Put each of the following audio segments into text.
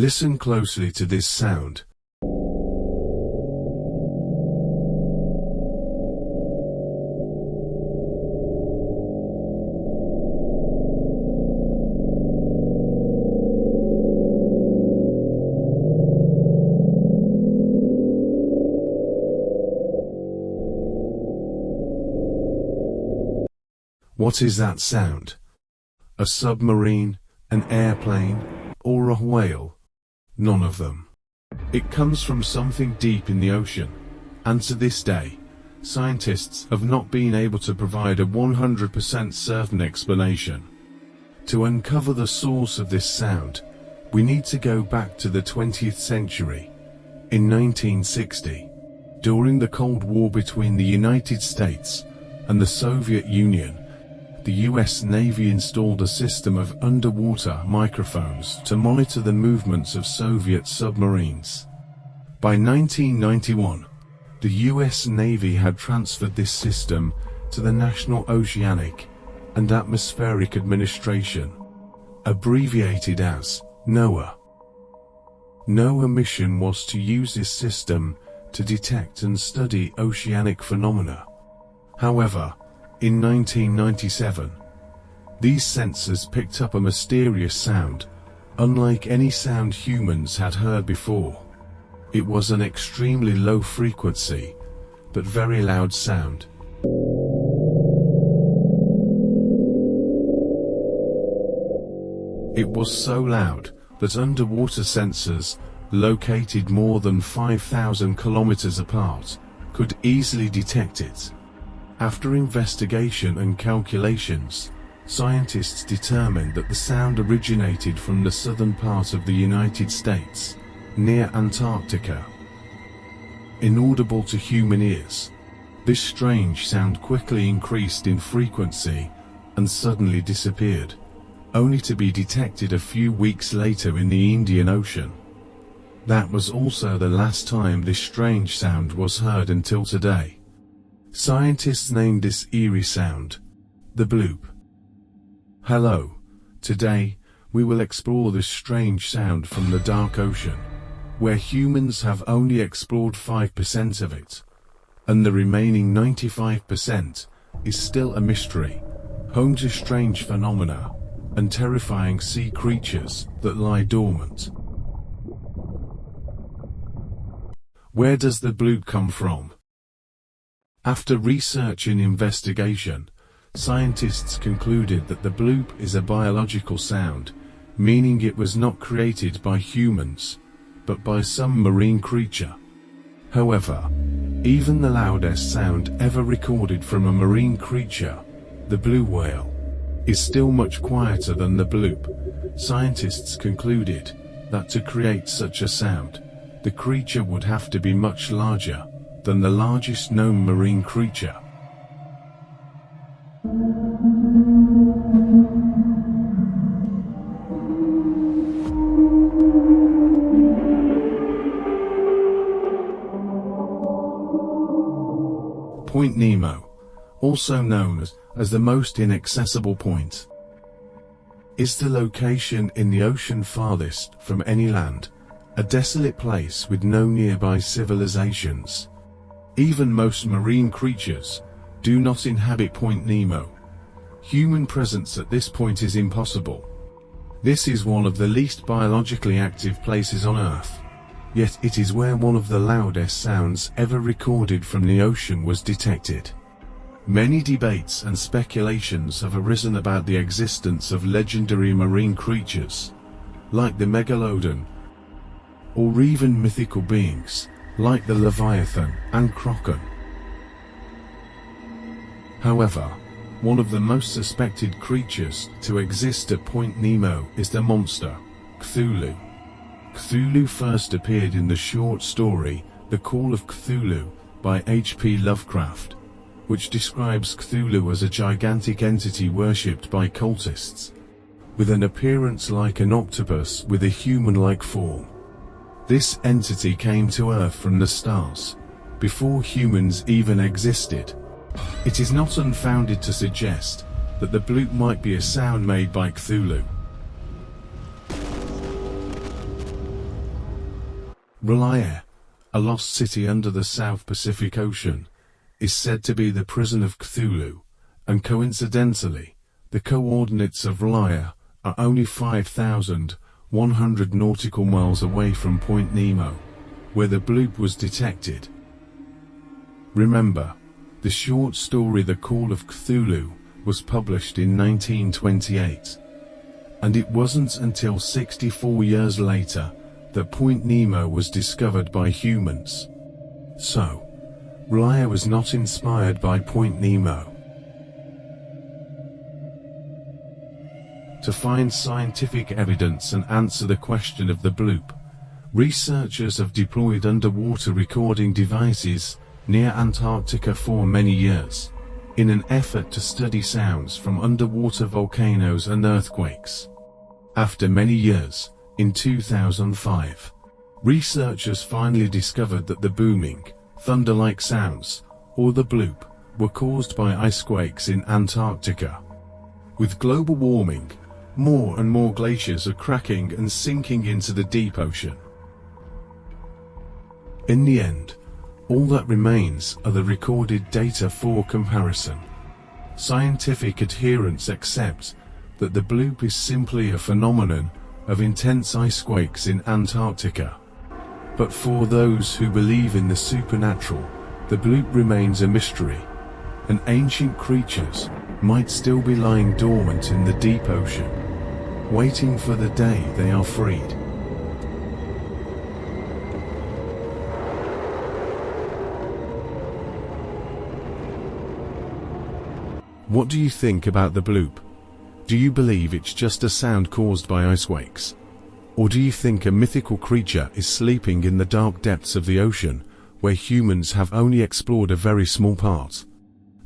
Listen closely to this sound. What is that sound? A submarine, an airplane, or a whale? None of them. It comes from something deep in the ocean, and to this day, scientists have not been able to provide a 100% certain explanation. To uncover the source of this sound, we need to go back to the 20th century. In 1960, during the Cold War between the United States and the Soviet Union, the US Navy installed a system of underwater microphones to monitor the movements of Soviet submarines. By 1991, the US Navy had transferred this system to the National Oceanic and Atmospheric Administration, abbreviated as NOAA. NOAA mission was to use this system to detect and study oceanic phenomena. However, in 1997, these sensors picked up a mysterious sound, unlike any sound humans had heard before. It was an extremely low frequency, but very loud sound. It was so loud that underwater sensors, located more than 5,000 kilometers apart, could easily detect it. After investigation and calculations, scientists determined that the sound originated from the southern part of the United States, near Antarctica. Inaudible to human ears, this strange sound quickly increased in frequency and suddenly disappeared, only to be detected a few weeks later in the Indian Ocean. That was also the last time this strange sound was heard until today. Scientists named this eerie sound the bloop. Hello, today we will explore this strange sound from the dark ocean, where humans have only explored 5% of it, and the remaining 95% is still a mystery, home to strange phenomena and terrifying sea creatures that lie dormant. Where does the bloop come from? After research and investigation, scientists concluded that the bloop is a biological sound, meaning it was not created by humans, but by some marine creature. However, even the loudest sound ever recorded from a marine creature, the blue whale, is still much quieter than the bloop. Scientists concluded that to create such a sound, the creature would have to be much larger than the largest known marine creature. Point Nemo, also known as the most inaccessible point, is the location in the ocean farthest from any land, a desolate place with no nearby civilizations. Even most marine creatures do not inhabit Point Nemo. Human presence at this point is impossible. This is one of the least biologically active places on Earth, yet it is where one of the loudest sounds ever recorded from the ocean was detected. Many debates and speculations have arisen about the existence of legendary marine creatures, like the megalodon, or even mythical beings, like the Leviathan and Kraken. However, one of the most suspected creatures to exist at Point Nemo is the monster, Cthulhu. Cthulhu first appeared in the short story, The Call of Cthulhu, by H.P. Lovecraft, which describes Cthulhu as a gigantic entity worshipped by cultists, with an appearance like an octopus with a human-like form. This entity came to Earth from the stars, before humans even existed. It is not unfounded to suggest that the bloop might be a sound made by Cthulhu. R'lyeh, a lost city under the South Pacific Ocean, is said to be the prison of Cthulhu, and coincidentally, the coordinates of R'lyeh are only 5,100 nautical miles away from Point Nemo, where the bloop was detected. Remember, the short story The Call of Cthulhu was published in 1928, and it wasn't until 64 years later that Point Nemo was discovered by humans. So, R'lyeh was not inspired by Point Nemo. To find scientific evidence and answer the question of the bloop, researchers have deployed underwater recording devices near Antarctica for many years, in an effort to study sounds from underwater volcanoes and earthquakes. After many years, in 2005, researchers finally discovered that the booming, thunder-like sounds, or the bloop, were caused by icequakes in Antarctica. With global warming, more and more glaciers are cracking and sinking into the deep ocean. In the end, all that remains are the recorded data for comparison. Scientific adherents accept that the bloop is simply a phenomenon of intense icequakes in Antarctica. But for those who believe in the supernatural, the bloop remains a mystery, and ancient creatures might still be lying dormant in the deep ocean, waiting for the day they are freed. What do you think about the bloop? Do you believe it's just a sound caused by icequakes? Or do you think a mythical creature is sleeping in the dark depths of the ocean, where humans have only explored a very small part?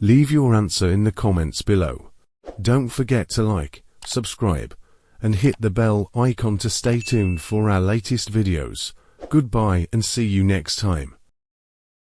Leave your answer in the comments below. Don't forget to like, subscribe, and hit the bell icon to stay tuned for our latest videos. Goodbye and see you next time.